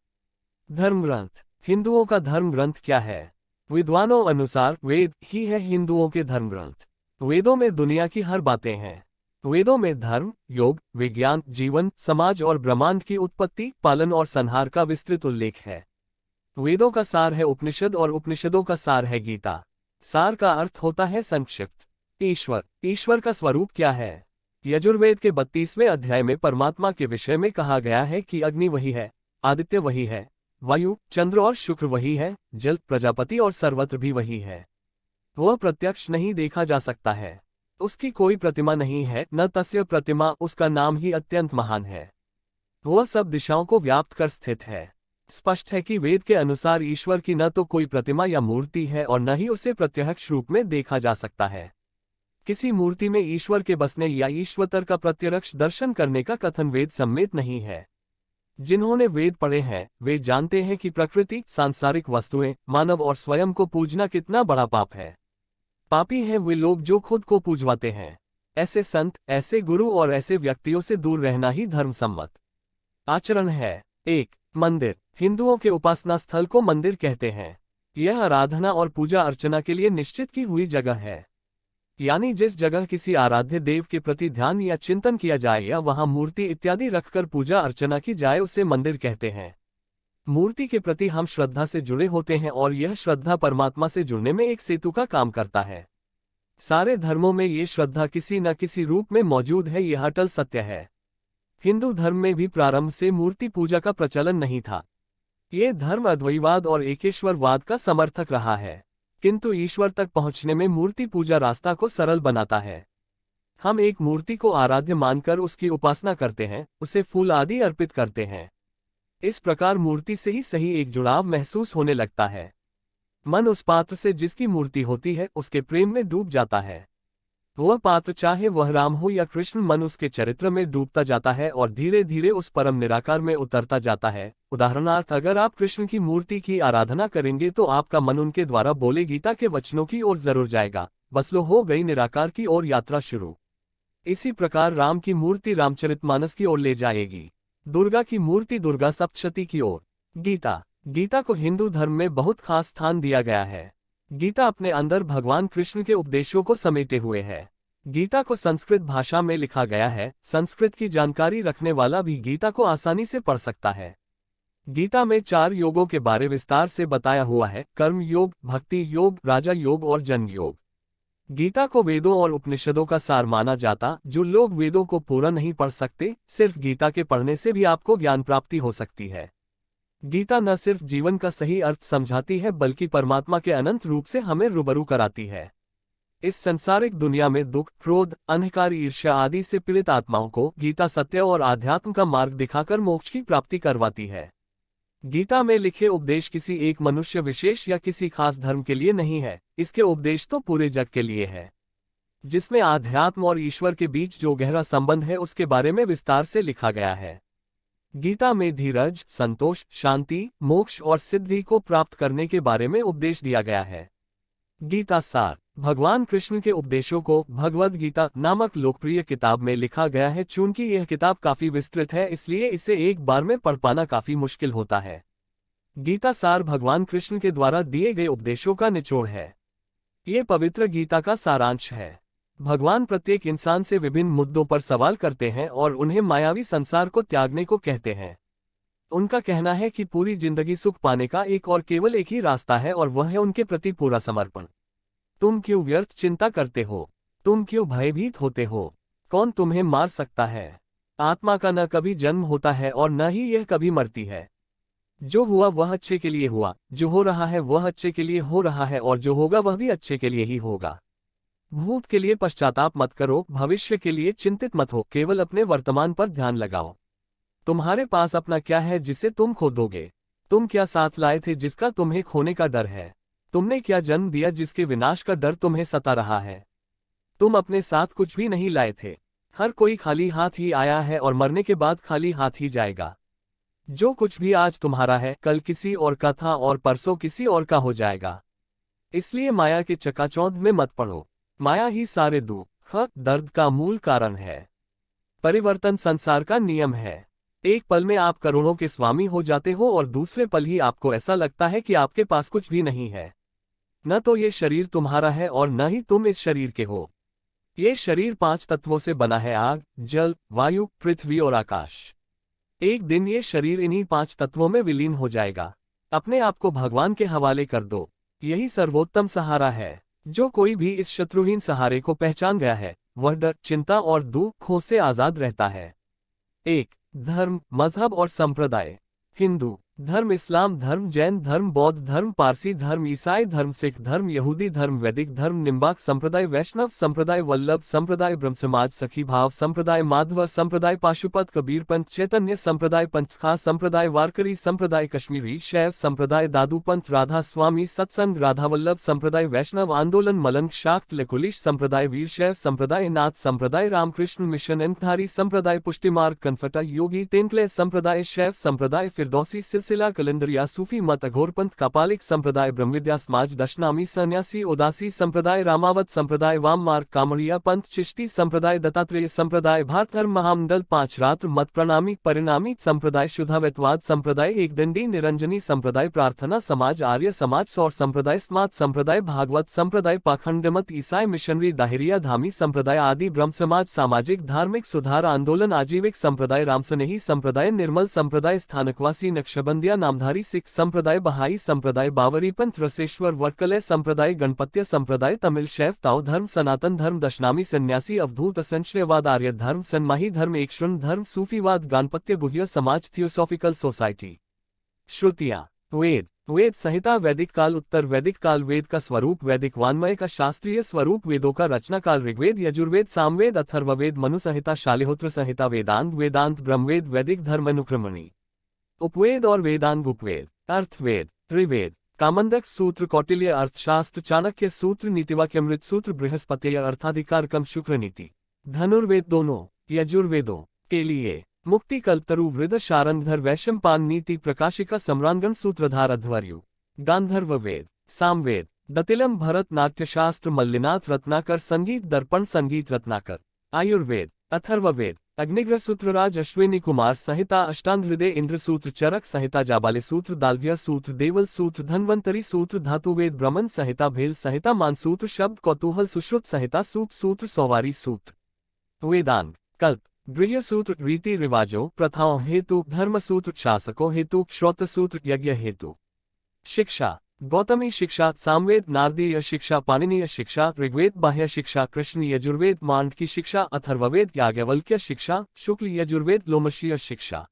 A: धर्म ग्रंथ, हिंदुओं का धर्म ग्रंथ क्या है? विद्वानों अनुसार वेद ही है हिंदुओं के धर्म ग्रंथ। वेदों में दुनिया की हर बातें हैं। वेदों में धर्म, योग, विज्ञान, जीवन, समाज और ब्रह्मांड की उत्पत्ति, पालन और संहार का विस्तृत उल्लेख है। वेदों का सार है उपनिषद और उपनिषदों का सार है गीता। सार का अर्थ होता है संक्षिप्त। ईश्वर, ईश्वर का स्वरूप क्या है? यजुर्वेद के 32वें अध्याय में परमात्मा के विषय में कहा गया है कि अग्नि वही है, आदित्य वही है, वायु, चंद्र और शुक्र वही है, जल, प्रजापति और सर्वत्र भी वही है। वह प्रत्यक्ष नहीं देखा जा सकता है। उसकी कोई प्रतिमा नहीं है, न तस्य प्रतिमा, उसका नाम ही अत्यंत महान है। वह सब दिशाओं को व्याप्त कर स्थित है। स्पष्ट है कि वेद के अनुसार ईश्वर की न तो कोई प्रतिमा या मूर्ति है और न ही उसे प्रत्यक्ष रूप में देखा जा सकता है। किसी मूर्ति में ईश्वर के बसने या ईश्वतर का प्रत्यक्ष दर्शन करने का कथन वेद सम्मित नहीं है। जिन्होंने वेद पढ़े हैं वे जानते हैं कि प्रकृति, सांसारिक वस्तुएं, मानव और स्वयं को पूजना कितना बड़ा पाप है। पापी हैं वे लोग जो खुद को पूजवाते हैं। ऐसे संत, ऐसे गुरु और ऐसे व्यक्तियों से दूर रहना ही धर्म सम्मत आचरण है। 1. मंदिर, हिंदुओं के उपासना स्थल को मंदिर कहते हैं। यह आराधना और पूजा अर्चना के लिए निश्चित की हुई जगह है। यानी जिस जगह किसी आराध्य देव के प्रति ध्यान या चिंतन किया जाए या वहां मूर्ति इत्यादि रखकर पूजा अर्चना की जाए उसे मंदिर कहते हैं। मूर्ति के प्रति हम श्रद्धा से जुड़े होते हैं और यह श्रद्धा परमात्मा से जुड़ने में एक सेतु का काम करता है। सारे धर्मों में ये श्रद्धा किसी न किसी रूप में मौजूद है, यह अटल सत्य है। हिंदू धर्म में भी प्रारंभ से मूर्ति पूजा का प्रचलन नहीं था। ये धर्म अद्वैतवाद और एकेश्वरवाद का समर्थक रहा है, किंतु ईश्वर तक पहुंचने में मूर्ति पूजा रास्ता को सरल बनाता है। हम एक मूर्ति को आराध्य मानकर उसकी उपासना करते हैं, उसे फूल आदि अर्पित करते हैं। इस प्रकार मूर्ति से ही सही एक जुड़ाव महसूस होने लगता है। मन उस पात्र से जिसकी मूर्ति होती है उसके प्रेम में डूब जाता है। वह पात्र चाहे वह राम हो या कृष्ण, मन उसके चरित्र में डूबता जाता है और धीरे धीरे उस परम निराकार में उतरता जाता है। उदाहरणार्थ, अगर आप कृष्ण की मूर्ति की आराधना करेंगे तो आपका मन उनके द्वारा बोले गीता के वचनों की ओर जरूर जाएगा। बस लो हो गई निराकार की ओर यात्रा शुरू। इसी प्रकार राम की मूर्ति रामचरितमानस की ओर ले जाएगी, दुर्गा की मूर्ति दुर्गा सप्तशती की ओर। गीता को हिंदू धर्म में बहुत खास स्थान दिया गया है। गीता अपने अंदर भगवान कृष्ण के उपदेशों को समेटे हुए है। गीता को संस्कृत भाषा में लिखा गया है। संस्कृत की जानकारी रखने वाला भी गीता को आसानी से पढ़ सकता है। गीता में 4 योगों के बारे विस्तार से बताया हुआ है: कर्म योग, भक्ति योग, राजा योग और जन योग। गीता को वेदों और उपनिषदों का सार माना जाता। जो लोग वेदों को पूरा नहीं पढ़ सकते, सिर्फ गीता के पढ़ने से भी आपको ज्ञान प्राप्ति हो सकती है। गीता न सिर्फ जीवन का सही अर्थ समझाती है बल्कि परमात्मा के अनंत रूप से हमें रूबरू कराती है। इस संसारिक दुनिया में दुख, क्रोध, अंधकार, ईर्ष्या आदि से पीड़ित आत्माओं को गीता सत्य और आध्यात्म का मार्ग दिखाकर मोक्ष की प्राप्ति करवाती है। गीता में लिखे उपदेश किसी एक मनुष्य विशेष या किसी खास धर्म के लिए नहीं है, इसके उपदेश तो पूरे जग के लिए है। जिसमें आध्यात्म और ईश्वर के बीच जो गहरा संबंध है उसके बारे में विस्तार से लिखा गया है। गीता में धीरज, संतोष, शांति, मोक्ष और सिद्धि को प्राप्त करने के बारे में उपदेश दिया गया है। गीता सार, भगवान कृष्ण के उपदेशों को भगवद गीता नामक लोकप्रिय किताब में लिखा गया है। चूंकि यह किताब काफी विस्तृत है इसलिए इसे एक बार में पढ़ पाना काफी मुश्किल होता है। गीता सार भगवान कृष्ण के द्वारा दिए गए उपदेशों का निचोड़ है। ये पवित्र गीता का सारांश है। भगवान प्रत्येक इंसान से विभिन्न मुद्दों पर सवाल करते हैं और उन्हें मायावी संसार को त्यागने को कहते हैं। उनका कहना है कि पूरी जिंदगी सुख पाने का एक और केवल एक ही रास्ता है और वह है उनके प्रति पूरा समर्पण। तुम क्यों व्यर्थ चिंता करते हो? तुम क्यों भयभीत होते हो? कौन तुम्हें मार सकता है? आत्मा का न कभी जन्म होता है और न ही यह कभी मरती है। जो हुआ वह अच्छे के लिए हुआ, जो हो रहा है वह अच्छे के लिए हो रहा है और जो होगा वह भी अच्छे के लिए ही होगा। भूत के लिए पश्चाताप मत करो, भविष्य के लिए चिंतित मत हो, केवल अपने वर्तमान पर ध्यान लगाओ। तुम्हारे पास अपना क्या है जिसे तुम खो दोगे? तुम क्या साथ लाए थे जिसका तुम्हें खोने का डर है? तुमने क्या जन्म दिया जिसके विनाश का डर तुम्हें सता रहा है? तुम अपने साथ कुछ भी नहीं लाए थे। हर कोई खाली हाथ ही आया है और मरने के बाद खाली हाथ ही जाएगा। जो कुछ भी आज तुम्हारा है कल किसी और का था और परसों किसी और का हो जाएगा। इसलिए माया के चकाचौंध में मत पड़ो। माया ही सारे दुख दर्द का मूल कारण है। परिवर्तन संसार का नियम है। एक पल में आप करोड़ों के स्वामी हो जाते हो और दूसरे पल ही आपको ऐसा लगता है कि आपके पास कुछ भी नहीं है। न तो ये शरीर तुम्हारा है और न ही तुम इस शरीर के हो। ये शरीर 5 तत्वों से बना है, आग, जल, वायु, पृथ्वी और आकाश। एक दिन ये शरीर इन्हीं 5 तत्वों में विलीन हो जाएगा। अपने आप को भगवान के हवाले कर दो। यही सर्वोत्तम सहारा है। जो कोई भी इस शत्रुहीन सहारे को पहचान गया है वह डर, चिंता और दुखों से आजाद रहता है। 1. धर्म, मजहब और संप्रदाय। हिंदू धर्म, इस्लाम धर्म, जैन धर्म, बौद्ध धर्म, पारसी धर्म, ईसाई धर्म, सिख धर्म, यहूदी धर्म, वैदिक धर्म, निम्बाक संप्रदाय, वैष्णव संप्रदाय, वल्लभ संप्रदाय, ब्रह्म समाज, सखी भाव संप्रदाय, माधव संप्रदाय, पाशुपत, कबीर पंथ, चैतन्य संप्रदाय, पंचखा संप्रदाय, वारकरी संप्रदाय, कश्मीरी शैव संप्रदाय, दादू पंथ, राधा स्वामी सत्संग, राधा वल्लभ संप्रदाय, वैष्णव आंदोलन, मलंग शाक्त, लेकुलिश संप्रदाय, वीर शैव संप्रदाय, नाथ संप्रदाय, रामकृष्ण मिशन, अंकधारी संप्रदाय, पुष्टिमार्ग, कनफटा, योगी तेंकले संप्रदाय, शैव संप्रदाय, फिरदौसी सिलसिला, कलंदरिया, सूफी मत, अघोरपंथ, कापालिक संप्रदाय, ब्रह्मविद्या समाज, दशनामी सन्यासी, उदासी संप्रदाय, रामावत संप्रदाय, वाम मार्ग, कामड़िया पंथ, चिश्ती संप्रदाय, दत्तात्रेय संप्रदाय, भारत धर्म महामंडल, 5 रात्र मत, प्रणामी परिणामी संप्रदाय, शुद्धावैतवाद संप्रदाय, एकदंडी निरंजनी संप्रदाय, प्रार्थना समाज, आर्य समाज, सौर संप्रदाय, स्मार्त संप्रदाय, भागवत संप्रदाय, पाखंड मत, ईसाई मिशनरी, दाहिरिया धामी संप्रदाय आदि, ब्रह्म समाज, सामाजिक धार्मिक सुधार आंदोलन, आजीविक संप्रदाय, रामसनेही संप्रदाय, निर्मल संप्रदाय, स्थानकवासी, नक्शबंदिया, नामधारी सिख संप्रदाय, बहाई संप्रदाय, बावरी पंथ, रसेश्वर वर्कलय संप्रदाय, गणपत्य संप्रदाय, तमिल शैव ताओ धर्म, सनातन धर्म, दशनामी सन्यासी, अवधूत असंशयवाद, आर्य धर्म, सन्माही धर्म, एकशरण धर्म, सूफीवाद, गानपत्य गुह्य समाज, थियोसॉफिकल सोसाइटी। श्रुतियां। वेद, वेद संहिता, वैदिक काल, उत्तर वैदिक काल, वेद का स्वरूप, वैदिक वाङ्मय का शास्त्रीय स्वरूप, वेदों का रचना काल, ऋग्वेद, यजुर्वेद, सामवेद, अथर्ववेद, मनु संहिता, शालिहोत्र संहिता, वेदांत, वेदांत, ब्रह्मवेद, वैदिक धर्म अनुक्रमणी, उपवेद और वेदांग, उपवेद, अर्थवेद, ऋवेद, कामंदक सूत्र, कौटिल्य अर्थशास्त्र, चाणक्य सूत्र, नीतिवाक्यमृत सूत्र, बृहस्पति अर्थाधिकारकम, शुक्र नीति, धनुर्वेद दोनों यजुर्वेदों के लिए, मुक्ति कल्पतरु, वृद शारंगधर, वैशंपान नीति, प्रकाशिका, सम्रांगण, सूत्रधार, अध्वर्यु, गांधर्व वेद, सामवेद, दतिलम, भरत नाट्यशास्त्र, मल्लिनाथ रत्नाकर, संगीत दर्पण, संगीत रत्नाकर, आयुर्वेद, अथर्ववेद, अग्निग्रह सूत्रराज, अश्विनी कुमार संहिता, अष्टांग हृदय, इंद्र सूत्र, चरक संहिता, जाबाले सूत्र, दालव्य सूत्र, देवल सूत्र, धन्वंतरी सूत्र, धातुवेद, ब्रह्मन संहिता, भेल संहिता, मानसूत्र, शब्द कौतूहल, सुश्रुत संहिता, सूप सूत्र, सौवारी सूत्र, वेदांग, कल्प, गृह्य सूत्र, रीति रिवाजों प्रथाओं हेतु, धर्म सूत्र, शासकों हेतु, श्रोत सूत्र, यज्ञ हेतु, शिक्षा, गौतमी शिक्षा, सामवेद, नारदीय शिक्षा, पाणिनीय शिक्षा, ऋग्वेद, बाह्य शिक्षा, कृष्ण यजुर्वेद, मांड की शिक्षा, अथर्ववेद, याज्ञवल्क्य शिक्षा, शुक्ल यजुर्वेद, लोमशीय शिक्षा,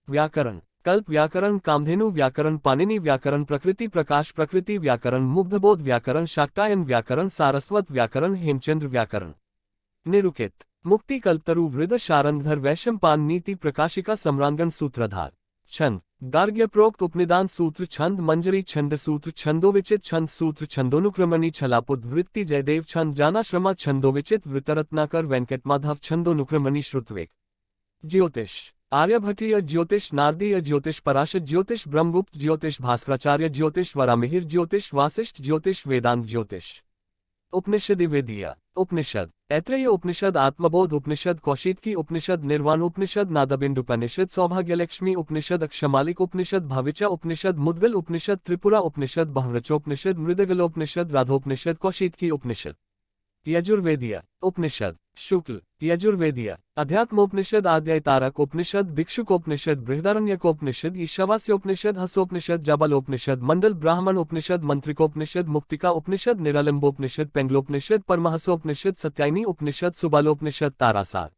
A: व्याकरण, कल्प व्याकरण, कामधेनु व्याकरण, पाणिनि व्याकरण, प्रकृति प्रकाश प्रकृति व्याकरण, मुग्धबोध व्याकरण, शाक्टायन व्याकरण, सारस्वत व्याकरण, हेमचंद्र व्याकरण, निरुकित, मुक्ति कल्पतरु, वृद शारंगधर, वैशंपान नीति, प्रकाशिका, सम्रांगण, सूत्रधार, छंद, गार्ग्य प्रोक्त, उपनिदान सूत्र, छंद, मंजरी, छंद सूत्र, छंदोविचित, छंद सूत्र, छंदोनुक्रमणी, छलापुद, वृत्ति, जयदेव, छंद, जानाश्रमा, छंदोविचित, वृतरत्नाकर, वेंकटमाधव, छंदोनुक्रमणी, श्रुतवेग, ज्योतिष, आर्यभट्टीय ज्योतिष, नारदीय ज्योतिष, पराशर ज्योतिष, ब्रह्मगुप्त ज्योतिष, भास्कराचार्य ज्योतिष, वरामिहिर ज्योतिष, वासिष्ठ ज्योतिष, वेदांत ज्योतिष, उपनिषदि वेदीय उपनिषद, ऐत्रेय उपनिषद, आत्मबोध उपनिषद, कौशिकी उपनिषद, निर्वाण उपनिषद, नादबिंदुपनिषद, सौभाग्यलक्ष्मी उपनिषद, अक्षमालिक उपनिषद, भाविचा उपनिषद, मुद्गल उपनिषद, त्रिपुरा उपनिषद, बहुरचोपनिषद, मृदगलोपनिषद, राधोपनिषद, कौशिकी उपनिषद, यजुर्वेदीय उपनिषद, शुक्ल यजुर्वेदीय, अध्यात्मोपनिषद, आद्यतारक उपनिषद, भिक्षुकोपनिषद, बृहदारण्यकोपनिषद, ईशावास्योपनिषद, हसोपनिषद, जाबालोपनिषद, मंडल ब्राह्मण उपनिषद, मंत्रिकोपनिषद, मुक्तिका उपनिषद, निरालंबोपनिषद, पेंगलोपनिषद, परमहसोपनिषद, सत्यायनी उपनिषद, सुबालोपनिषद, तारासार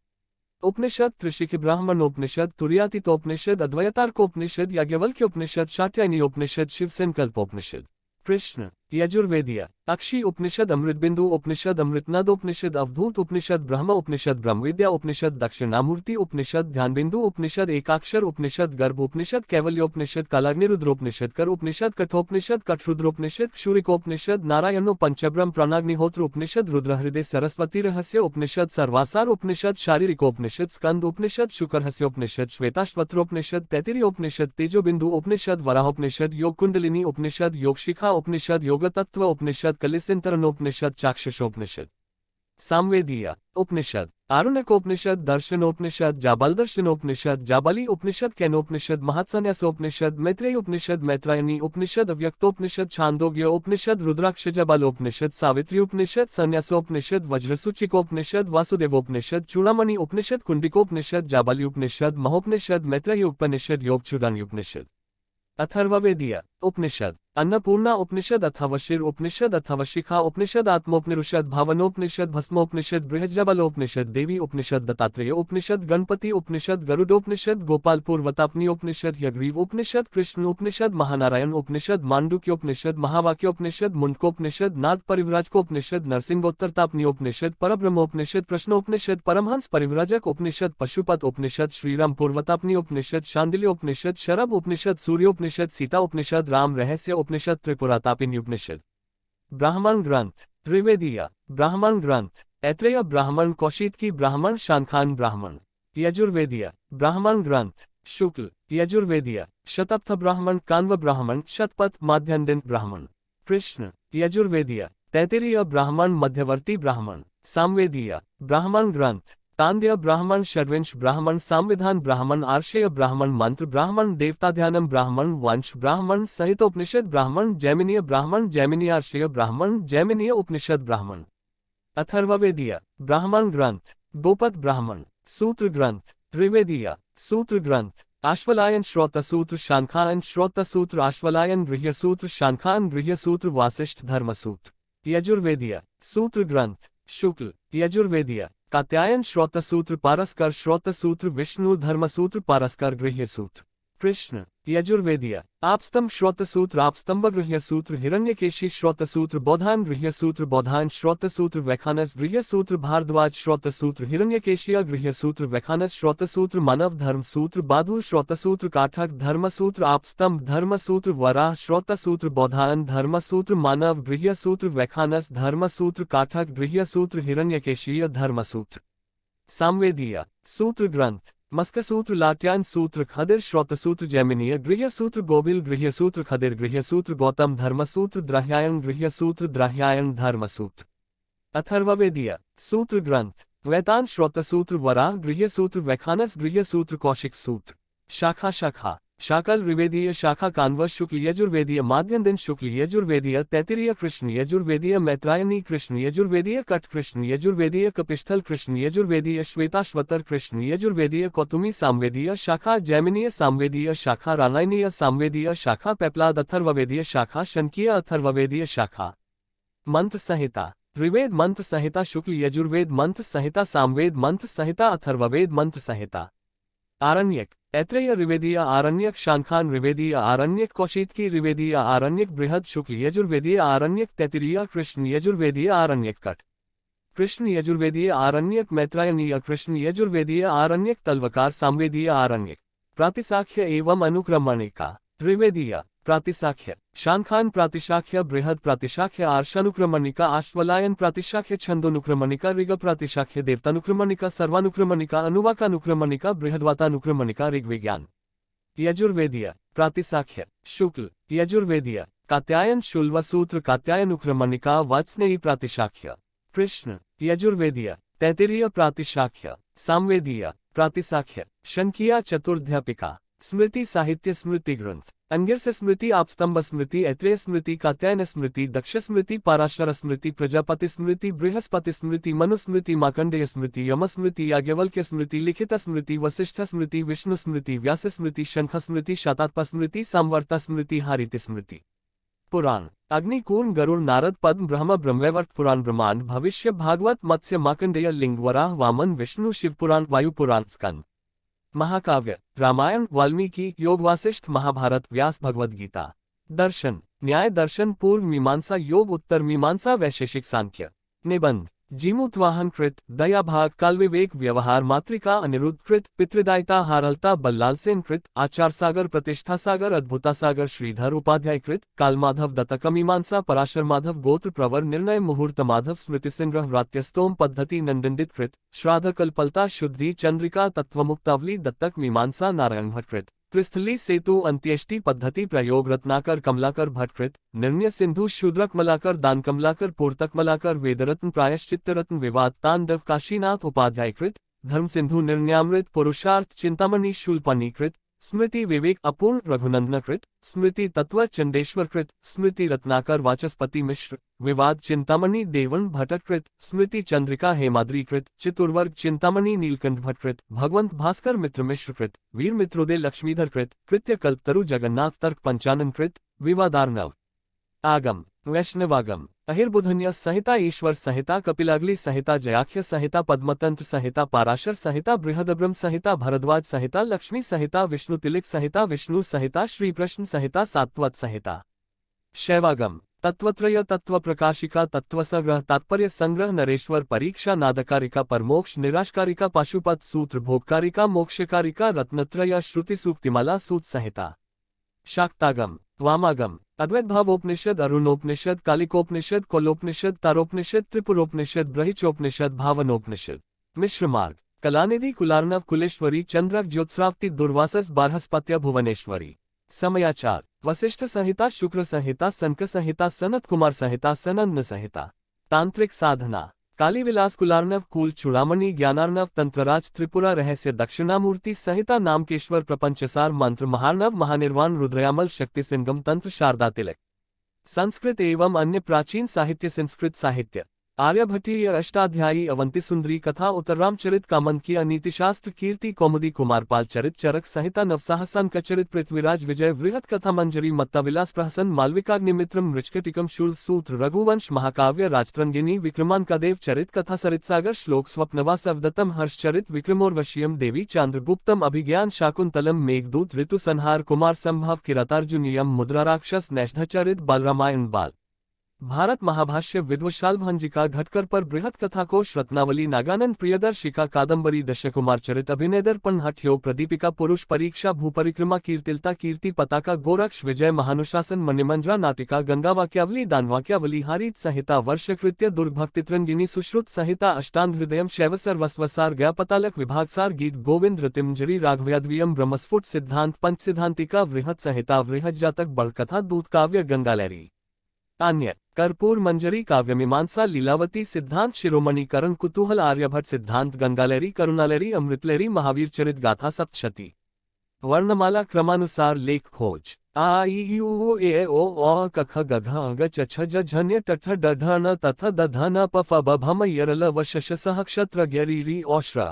A: उपनिषद, त्रिशिखि ब्राह्मणोपनिषद, तुरीयातीतोपनिषद, अद्वैतार्कोपनिषद, याज्ञवल्क्योपनिषद, शाक्यायनी उपनिषद, शिवसेनकल्पोपनिषद, कृष्ण यजुर्वेदीय अक्षी उपनिषद अमृतबिंदु उपनिषद अमृतनद उपनिषद अवधूत उपनिषद ब्रह्म उपनिषद ब्रह्मविद्या उपनिषद दक्षिणामूर्ति उपनिषद ध्यानबिंदु उपनिषद एकाक्षर उपनिषद गर्भ उपनिषद कैवल्योपनिषद कालाग्निरुद्रोपनिषद कर उपनिषद कठोपनिषद कठरुद्रोपनिषद क्षुरिकोपनिषद नारायणो पंचब्रह्म प्राणाग्निहोत्र उपनिषद रुद्रहृदय सरस्वती रहस्य उपनिषद सर्वासार उपनिषद शारीरिकोपनिषद स्कंद उपनिषद शुक्रहस्योपनिषद श्वेताश्वत्रोपनिषद तैतिरीयोपनिषद तेजोबिंदु उपनिषद वराहोपनिषद योग कुंडलिनी उपनिषद योगशिखा उपनिषद योगतत्व उपनिषद कलिसिंतरनोपनिषद चाक्षुषोपनिषद सामवेदीय उपनिषद आरुण्यकोपनिषद दर्शनोपनिषद जाबालदर्शनोपनिषद जाबाली उपनिषद कैनोपनिषद महात्सन्यासोपनिषद मैत्रेय उपनिषद मैत्रायणी उपनिषद अव्यक्तोपनिषद छांदोग्य उपनिषद रुद्राक्ष जाबालोपनिषद सावित्री उपनिषद संन्यासोपनिषद वज्रसूचिकोपनिषद वासुदेवोपनिषद चूड़ामणि उपनिषद कुंडिकोपनिषद जाबाली उपनिषद महोपनिषद मैत्रेय उपनिषद योग चूड़ानी उपनिषद अथर्ववेदीय उपनिषद अन्नपूर्णा उपनिषद अथर्वशीर उपनिषद अथर्वशिखा उपनिषद आत्मोपनिषद भावनोपनिषद भस्मोपनिषद बृहज्जबलोपनिषद देवी उपनिषद दत्तात्रेय उपनिषद गणपति उपनिषद गरुडोपनिषद गोपालपुर वतापनी उपनिषद यग्रीव उपनिषद कृष्ण उपनिषद महानारायण उपनिषद मांडुक्योपनिषद महावाक्योपनिषद मुंडकोपनिषद नाद परिव्राजकोपनिषद नरसिंहोत्तरतापनीयोपनिषद परब्रह्मोपनिषद प्रश्नोपनिषद परमहंस परिव्राजक उपनिषद पशुपत उपनिषद श्रीरामपुर वतापनी उपनिषद शांडिल्योपनिषद शरभ उपनिषद सूर्योपनिषद सीता उपनिषद राम रहस्य उपनिषद त्रिपुरातापिनी उपनिषद ब्राह्मण ग्रंथ ऋवेदीय ब्राह्मण ग्रंथ ऐत्रेय ब्राह्मण कौशिकी ब्राह्मण शानखान ब्राह्मण यजुर्वेदीय ब्राह्मण ग्रंथ शुक्ल यजुर्वेदीय शतपथ ब्राह्मण कान्व ब्राह्मण शतपथ माध्यन्दिन ब्राह्मण कृष्ण यजुर्वेदीय तैतिरीय ब्राह्मण मध्यवर्ती ब्राह्मण सामवेदीय ब्राह्मण ग्रंथ तांड्य ब्राह्मण षड्विंश ब्राह्मण संविधान ब्राह्मण आर्षेय ब्राह्मण मंत्र ब्राह्मण देवताध्यानम ब्राह्मण वंश ब्राह्मण संहितोपनिषद ब्राह्मण जैमिनीय ब्राह्मण जैमिनीय आर्षेय ब्राह्मण जैमिनीय उपनिषद ब्राह्मण अथर्ववेदीय ब्राह्मण ग्रंथ गोपद ब्राह्मण सूत्र ग्रंथ ऋवेदीय सूत्र ग्रंथ आश्वलायन श्रोत सूत्र शानखान श्रोत सूत्र आश्वलायन गृह्य सूत्र शानखान गृह्य सूत्र वासिष्ठ धर्मसूत्र यजुर्वेदीय सूत्र ग्रंथ शुक्ल यजुर्वेदीय कात्यायन श्रोत सूत्र पारस्कर श्रोत सूत्र विष्णु धर्मसूत्र पारस्कर गृह्य सूत्र कृष्ण यजुर्वेदीय आपस्तंभ श्रोत सूत्र आपस्तंभ गृह्य सूत्र हिरण्यकेशी श्रोत सूत्र बौधान गृह्य सूत्र बौधान श्रोत सूत्र वैखानस गृह्य सूत्र भारद्वाज श्रोत सूत्र हिरण्यकेशिया गृह्य सूत्र वैखानस श्रोत सूत्र मानव धर्म सूत्र बादुल श्रोत सूत्र काठक धर्मसूत्र आपस्तंभ धर्मसूत्र वराह श्रोत सूत्र बौधान धर्मसूत्र मानव गृह्य सूत्र वैखानस धर्मसूत्र काठक गृह्य सूत्र हिरण्यकेशीय धर्मसूत्र सामवेदीय सूत्र ग्रंथ मस्कसूत्र लाट्यान सूत्र खदिर श्रोतसूत्र जैमिनीय गृह्य सूत्र गोबिल गृह्य सूत्र खदिर गृह्य सूत्र गौतम धर्मसूत्र द्राह्यायन गृह्य सूत्र द्राह्यायन धर्मसूत्र अथर्ववेदीय सूत्र ग्रंथ वैतान श्रोतसूत्र वराह गृह्य सूत्र वैखानस गृह्य सूत्र कौशिक सूत्र शाखा शाखा शाकल ऋवेदीय शाखा कान्व शुक्ल यजुर्वेदीय माध्यन्दिन शुक्ल यजुर्वेदीय तैतिरीय कृष्ण यजुर्वेदीय मैत्रायणी कृष्ण यजुर्वेदीय कट कृष्ण यजुर्वेदीय कपिस्थल कृष्ण यजुर्वेदीय श्वेताश्वतर कृष्ण यजुर्वेदीय कौतुमी सामवेदीय शाखा जैमिनीय सामवेदीय शाखा रानायनीय सामवेदीय शाखा पेपलाद अथर्ववेदीय शाखा शनकीय अथर्ववेदीय शाखा मंत्र संहिता ऋवेद मंत्र संहिता शुक्ल यजुर्वेद मंत्र संहिता सामवेद मंत्र संहिता अथर्ववेद मंत्र संहिता आरण्यक ऐत्रेय ऋवेदीय आरण्यक शानखान ऋवेदीय आरण्यक कौशिकी ऋवेदीय आरण्यक बृहद शुक्ल यजुर्वेदीय आरण्यक तैतिरीय कृष्ण यजुर्वेदीय आरण्यक कट कृष्ण यजुर्वेदीय आरण्यक मैत्रायणीय कृष्ण यजुर्वेदीय आरण्यक तल्वकार सामवेदीय आरण्यक प्रातिशाख्य एवं अनुक्रमणिका ऋवेदीय प्रातिशाख्य शानखान प्रातिशाख्य बृहद प्रातिशाख्य आर्षानुक्रमणिका आश्वलायन प्रातिशाख्य छंदोनुक्रमणिका ऋग प्रातिशाख्य देवतानुक्रमणिका सर्वानुक्रमणिका अनुवाकानुक्रमणिका बृहद्वातानुक्रमणिका ऋग्विज्ञान यजुर्वेदीय प्रातिशाख्य शुक्ल यजुर्वेदीय कात्यायन शुल्वसूत्र कात्यायनुक्रमणिका वात्स्नेयी प्रातिशाख्य कृष्ण यजुर्वेदीय तैतिरीय प्रातिशाख्य सामवेदीय प्रातिशाख्य शनकीया चतुर्ध्यापिका स्मृति साहित्य स्मृति ग्रंथ अंगिरस स्मृति आपस्तंभ स्मृति ऐत्रेय स्मृति कात्यायन स्मृति दक्ष स्मृति पाराशर स्मृति प्रजापति स्मृति बृहस्पति स्मृति मनुस्मृति मार्कंडेय स्मृति यम स्मृति याज्ञवल्क्य स्मृति लिखित स्मृति वसिष्ठ स्मृति विष्णु स्मृति व्यास स्मृति शंख स्मृति शातात्प स्मृति संवर्ता स्मृति हारिति स्मृति पुराण अग्निकूर्म गरुड़ नारद पद्म ब्रह्म ब्रह्मवैवर्त पुराण ब्रह्मांड भविष्य भागवत मत्स्य मार्कंडेय लिंग वराह वामन विष्णु शिव पुराण वायु पुराण स्कंद महाकाव्य रामायण वाल्मीकि योग वासिष्ठ महाभारत व्यास भगवद गीता दर्शन न्याय दर्शन पूर्व मीमांसा योग उत्तर मीमांसा वैशेषिक सांख्य। निबंध जीमूतवाहन कृत दया भाग काल विवेक व्यवहार मातृका अनिरुद्ध कृत पितृदायिता हारलता बल्लाल सेन कृत आचार सागर प्रतिष्ठा सागर अद्भुता सागर श्रीधर उपाध्याय कृत काल माधव दत्तक मीमांसा पराशर माधव गोत्र प्रवर निर्णय मुहूर्त माधव स्मृति संग्रह व्रात्यस्तोम पद्धति नंदनदित कृत श्राद्ध कल्पलता शुद्धि चंद्रिका तत्वमुक्तावली दत्तक मीमांसा नारायण भट्ट कृत त्रिस्थली सेतु अंत्येष्टि पद्धति प्रयोग रत्नाकर कमलाकर भट्टकृत निर्णय सिंधु शूद्रक मलाकर दान कमलाकर पूर्तक मलाकर वेदरत्न प्रायश्चित्त रत्न विवाद तांडव काशीनाथ उपाध्याय कृत धर्म सिंधु निर्णयामृत पुरुषार्थ चिंतामणि शूलपाणी कृत स्मृति विवेक अपूर्ण रघुनंदन कृत स्मृति तत्व चंडेश्वर कृत स्मृति रत्नाकर वाचस्पति मिश्र विवाद चिंतामणि देवन भट्टकृत स्मृति चंद्रिका हेमाद्री कृत चतुर्वर्ग चिंतामणि नीलकंठ भट्टकृत भगवंत भास्कर मित्र मिश्र कृत वीर मित्रोदय लक्ष्मीधर कृत कृत्य कल्पतरु जगन्नाथ तर्क पंचानन कृत विवादार्णव आगम वैष्णवागम अहिर्बुधन्य संहिता ईश्वर संहिता कपिलागली संहिता जयाख्य संहिता पद्मतंत्र संहिता पाराशर संहिता बृहदब्रह्म संहिता भरद्वाज संहिता लक्ष्मी संहिता विष्णु तिलक संहिता विष्णु संहिता श्रीकृष्ण संहिता सात्वत संहिता शैवागम तत्वत्रय तत्व प्रकाशिका तत्वसंग्रह तात्पर्य संग्रह नरेश्वर परीक्षा नादकारिका परमोक्ष निराशकारिका पाशुपत सूत्र भोगकारिका मोक्षकारिका रत्नत्रय श्रुति सूक्तिमाला सूत संहिता शाक्तागम वामागम अद्वैत भावोपनिषद अरुणोपनिषद कालिकोपनिषद कौलोपनिषद तारोपनिषद त्रिपुरोपनिषद ब्रहिचोपनिषद भावनोपनिषद मिश्र मार्ग कलानिधि कुलार्णव कुलेश्वरी चंद्रक ज्योत्स्राप्ति दुर्वासस बारहस्पत्य भुवनेश्वरी समयाचार वशिष्ठ संहिता शुक्र संहिता सनक संहिता सनत कुमार संहिता सनंद संहिता तांत्रिक साधना काली विलास कुलार्णव कुल चूड़ामणि ज्ञानार्णव तंत्रराज त्रिपुरा रहस्य दक्षिणामूर्ति संहिता नामकेश्वर प्रपंचसार मंत्र महार्णव महानिर्वाण रुद्रयामल शक्ति सिंगम तंत्र शारदा तिलक संस्कृत एवं अन्य प्राचीन साहित्य संस्कृत साहित्य आर्यभट्टीय अष्टाध्यायी अवंती सुंदरी कथा उत्तररामचरित कामंकी अनीतिशास्त्र कीर्ति कौमुदी कुमारपाल चरित चरक संहिता नवसाहसन कचरित पृथ्वीराज विजय वृहत कथा मंजरी मत्ताविलास प्रहसन मालविकाग्निमित्रम मृचकटिकम शूल सूत्र रघुवंश महाकाव्य राजतरंगिनी विक्रमांकादेव चरित कथा सरितसागर श्लोक स्वप्नवास अवदत्तम हर्षचरित विक्रमोर्वशीयम देवी चांद्रगुप्तम अभिज्ञान शाकुंतलम मेघदूत ऋतु संहार कुमार संभव किरातार्जुनीयम मुद्रा राक्षस नैषधचरित बालरामायण बाल भारत महाभाष्य विद्वशाल भंजिका घटकर पर बृहत कथा कोश रत्नावली नागानंद प्रियदर्शिका कादंबरी दशकुमार चरित अभिनय दर्पण हठयोग प्रदीपिका पुरुष परीक्षा भूपरिक्रमा कीर्तिलता कीर्ति पताका गोरक्ष विजय महानुशासन मणिमंजरा नाटिका गंगा वाक्यावली दानवाक्यावली हारित संहिता वर्षकृत्य दुर्गभक्तित्रंगिनी सुश्रुत संहिता अष्टांग हृदयम शैवसर वस्वसार ज्ञापतालक विभागसार गीत गोविंद ऋतिमंजरी राघव्याद्वियम ब्रह्मस्फुट सिद्धांत पंच सिद्धांतिका वृहत संहिता वृहत जातक बड़कथा दूत काव्य गंगालैरी अन्य कर्पूर मंजरी काव्यमीमांसा लीलावती सिद्धांत शिरोमणि करण कुतूहल आर्यभट्ट सिद्धांत गंगालैरी करुणालैरी अमृतलैरी महावीर चरित गाथा सप्तशती वर्णमाला क्रमानुसार लेख खोज आ ई यू ए ओ अ क ख ग घ ग च छ ज झन्य टठ ड ढ न तथ द ध न प फ ब भ म यरल व श श सह क्षत्र गिरी औश्र।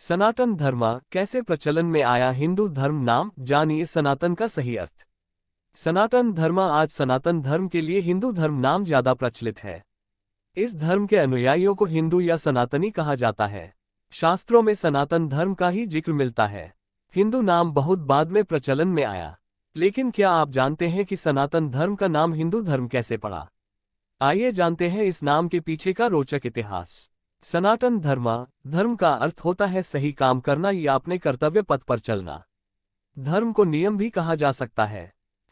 A: सनातन धर्म कैसे प्रचलन में आया? हिंदू धर्म नाम जानिए सनातन का सही अर्थ। सनातन धर्म आज सनातन धर्म के लिए हिंदू धर्म नाम ज्यादा प्रचलित है। इस धर्म के अनुयायियों को हिंदू या सनातनी कहा जाता है। शास्त्रों में सनातन धर्म का ही जिक्र मिलता है। हिंदू नाम बहुत बाद में प्रचलन में आया, लेकिन क्या आप जानते हैं कि सनातन धर्म का नाम हिंदू धर्म कैसे पड़ा? आइए जानते हैं इस नाम के पीछे का रोचक इतिहास। सनातन धर्म का अर्थ होता है सही काम करना या अपने कर्तव्य पथ पर चलना। धर्म को नियम भी कहा जा सकता है।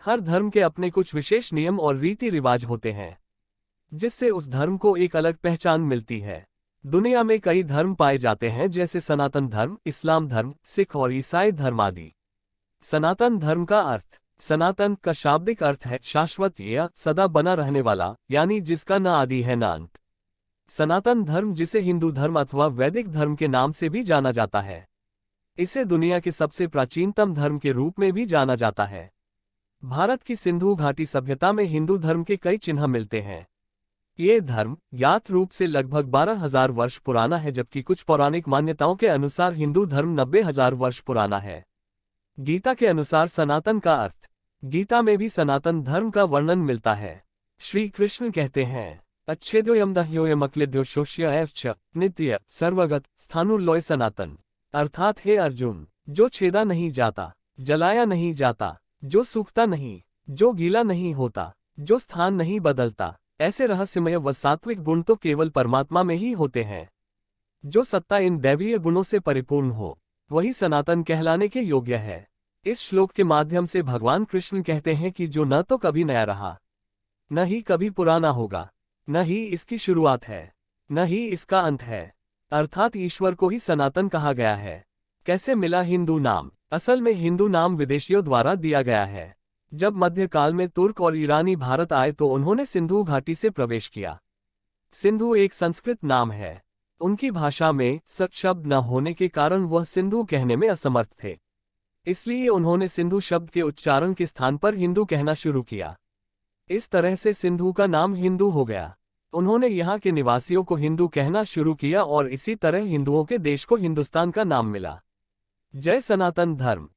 A: हर धर्म के अपने कुछ विशेष नियम और रीति रिवाज होते हैं, जिससे उस धर्म को एक अलग पहचान मिलती है। दुनिया में कई धर्म पाए जाते हैं, जैसे सनातन धर्म, इस्लाम धर्म, सिख और ईसाई धर्म आदि। सनातन धर्म का अर्थ। सनातन का शाब्दिक अर्थ है शाश्वत या सदा बना रहने वाला, यानी जिसका न आदि है न अंत। सनातन धर्म, जिसे हिंदू धर्म अथवा वैदिक धर्म के नाम से भी जाना जाता है, इसे दुनिया के सबसे प्राचीनतम धर्म के रूप में भी जाना जाता है। भारत की सिंधु घाटी सभ्यता में हिंदू धर्म के कई चिन्ह मिलते हैं। ये धर्म ज्ञात रूप से लगभग 12,000 वर्ष पुराना है, जबकि कुछ पौराणिक मान्यताओं के अनुसार हिंदू धर्म 90,000 वर्ष पुराना है। गीता के अनुसार सनातन का अर्थ। गीता में भी सनातन धर्म का वर्णन मिलता है। श्री कृष्ण कहते हैं, अच्छेद्योयमदह्योयमक्लिद्यो शोष्य एवच नित्य सर्वगत स्थानुल्लोय सनातन। अर्थात हे अर्जुन, जो छेदा नहीं जाता, जलाया नहीं जाता, जो सूखता नहीं, जो गीला नहीं होता, जो स्थान नहीं बदलता, ऐसे रहस्यमय व सात्विक गुण तो केवल परमात्मा में ही होते हैं। जो सत्ता इन दैवीय गुणों से परिपूर्ण हो, वही सनातन कहलाने के योग्य है। इस श्लोक के माध्यम से भगवान कृष्ण कहते हैं कि जो न तो कभी नया रहा, न ही कभी पुराना होगा, न ही इसकी शुरुआत है, न ही इसका अंत है, अर्थात ईश्वर को ही सनातन कहा गया है। कैसे मिला हिंदू नाम? असल में हिंदू नाम विदेशियों द्वारा दिया गया है। जब मध्यकाल में तुर्क और ईरानी भारत आए तो उन्होंने सिंधु घाटी से प्रवेश किया। सिंधु एक संस्कृत नाम है। उनकी भाषा में सक शब्द न होने के कारण वह सिंधु कहने में असमर्थ थे। इसलिए उन्होंने सिंधु शब्द के उच्चारण के स्थान पर हिंदू कहना शुरू किया। इस तरह से सिंधु का नाम हिंदू हो गया। उन्होंने यहाँ के निवासियों को हिंदू कहना शुरू किया और इसी तरह हिंदुओं के देश को हिंदुस्तान का नाम मिला। जय सनातन धर्म।